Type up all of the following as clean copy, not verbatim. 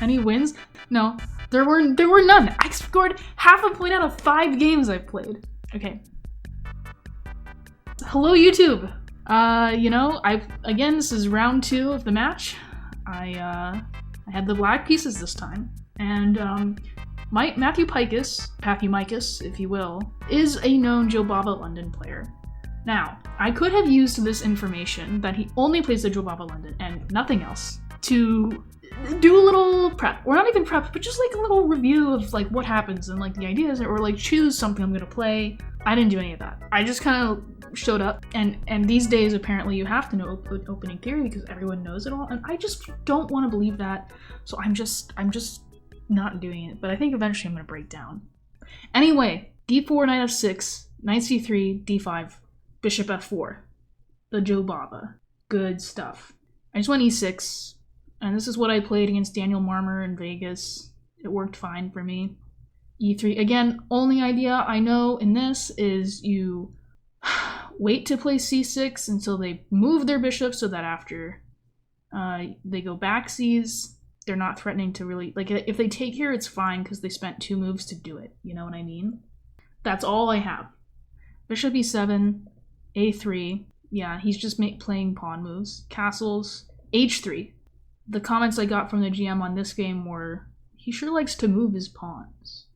Any wins? No, there were none. I scored half a point out of 5 games I've played. Okay. Hello, YouTube. You know, again, this is round 2 of the match. I had the black pieces this time, and Mathew Pikus, if you will, is a known Jobava London player. Now, I could have used this information that he only plays the Jobava London and nothing else to do a little prep, or not even prep, but just like a little review of like what happens and like the ideas, or like choose something I'm gonna play. I didn't do any of that. I just kind of showed up, and these days apparently you have to know opening theory because everyone knows it all, and I just don't want to believe that, so I'm just not doing it. But I think eventually I'm gonna break down. Anyway, d4, knight f6, knight c3, d5, bishop f4, the Jobava, good stuff. I just went e6, and this is what I played against Daniel Marmer in Vegas. It worked fine for me. e3, again, only idea I know in this is you wait to play c6 until they move their bishop so that after they go back c's, they're not threatening to really, like if they take here, it's fine because they spent 2 moves to do it. You know what I mean? That's all I have. Bishop e7, a3. Yeah, he's just playing pawn moves. Castles, h3. The comments I got from the GM on this game were, he sure likes to move his pawns.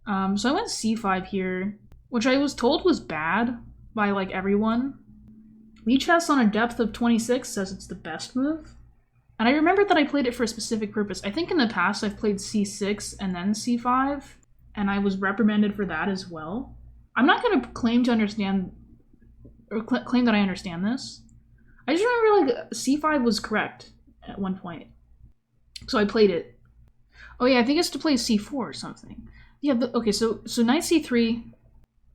So I went c5 here, which I was told was bad by like everyone. Lichess on a depth of 26 says it's the best move. And I remembered that I played it for a specific purpose. I think in the past I've played c6 and then c5, and I was reprimanded for that as well. I'm not going to claim to understand, or claim that I understand this. I just remember like c5 was correct at one point. So I played it. Oh yeah, I think it's to play c4 or something. Yeah, okay, so knight c3,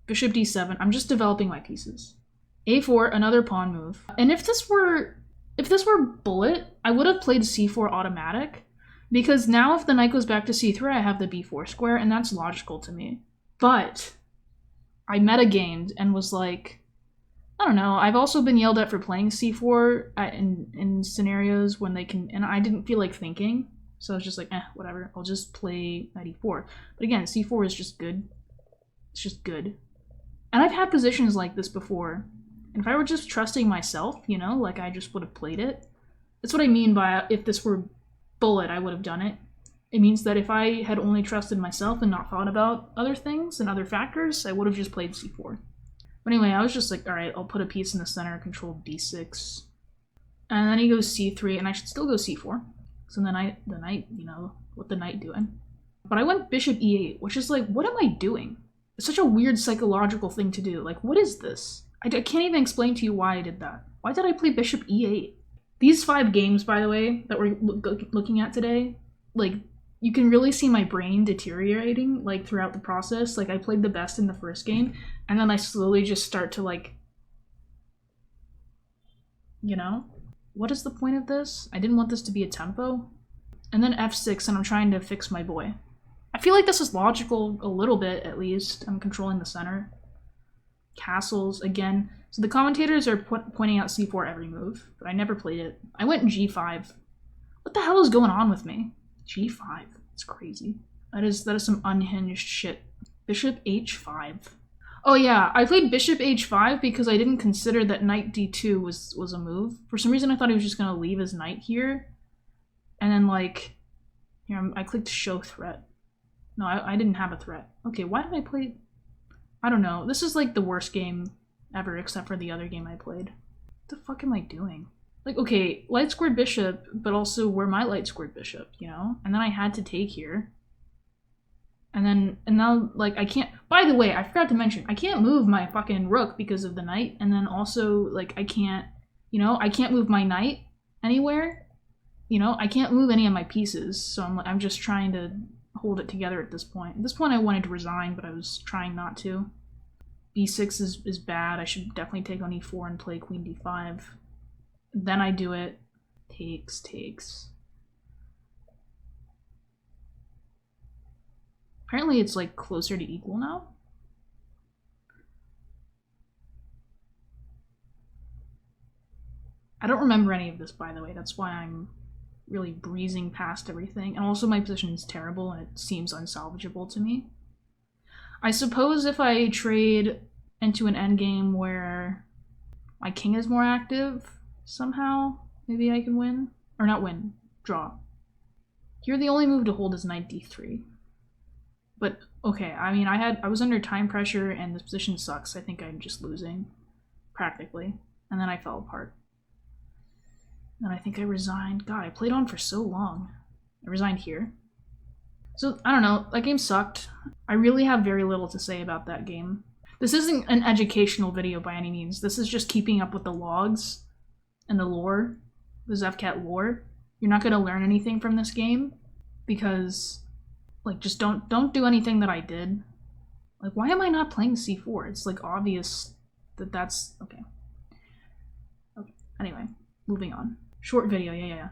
bishop d7. I'm just developing my pieces. a4, another pawn move. And if this were bullet, I would have played c4 automatic, because now if the knight goes back to c3, I have the b4 square, and that's logical to me. But I metagamed and was like, I don't know, I've also been yelled at for playing c4 in scenarios when they can, and I didn't feel like thinking. So I was just like, whatever, I'll just play knight e4. But again, c4 is just good. It's just good. And I've had positions like this before. And if I were just trusting myself, you know, like I just would have played it. That's what I mean by if this were bullet, I would have done it. It means that if I had only trusted myself and not thought about other things and other factors, I would have just played c4. But anyway, I was just like, all right, I'll put a piece in the center, control d6. And then he goes c3, and I should still go c4. So the knight, you know, what the knight doing? But I went bishop e8, which is like, what am I doing? It's such a weird psychological thing to do. Like, what is this? I can't even explain to you why I did that. Why did I play bishop e8? These 5 games, by the way, that we're looking at today, like, you can really see my brain deteriorating, like, throughout the process. Like, I played the best in the first game, and then I slowly just start to, like, you know? What is the point of this? I didn't want this to be a tempo. And then f6, and I'm trying to fix my boy. I feel like this is logical a little bit, at least. I'm controlling the center. Castles, again. So the commentators are pointing out c4 every move, but I never played it. I went g5. What the hell is going on with me? g5. It's crazy. That is some unhinged shit. Bishop h5. Oh yeah, I played bishop h5 because I didn't consider that knight d2 was a move. For some reason I thought he was just going to leave his knight here. And then like, here I clicked show threat. No, I didn't have a threat. Okay, why did I play? I don't know. This is like the worst game ever except for the other game I played. What the fuck am I doing? Like, okay, light squared bishop, but also where my light squared bishop, you know? And then I had to take here. And now, like, I can't, by the way, I forgot to mention, I can't move my fucking rook because of the knight, and then also, like, I can't, you know, I can't move my knight anywhere, you know, I can't move any of my pieces, so I'm just trying to hold it together at this point. At this point I wanted to resign, but I was trying not to. b6 is bad, I should definitely take on e4 and play queen d5. Then I do it, takes. Apparently it's like closer to equal now. I don't remember any of this, by the way. That's why I'm really breezing past everything. And also my position is terrible and it seems unsalvageable to me. I suppose if I trade into an endgame where my king is more active, somehow, maybe I can win. Or not win, draw. Here the only move to hold is knight d3. But, okay, I mean, I was under time pressure and this position sucks. I think I'm just losing, practically. And then I fell apart. And I think I resigned. God, I played on for so long. I resigned here. So, I don't know, that game sucked. I really have very little to say about that game. This isn't an educational video by any means. This is just keeping up with the logs and the lore, the Zevcat lore. You're not going to learn anything from this game because, like, just don't do anything that I did. Like, why am I not playing c4? It's, like, obvious that that's... Okay. Anyway, moving on. Short video, yeah.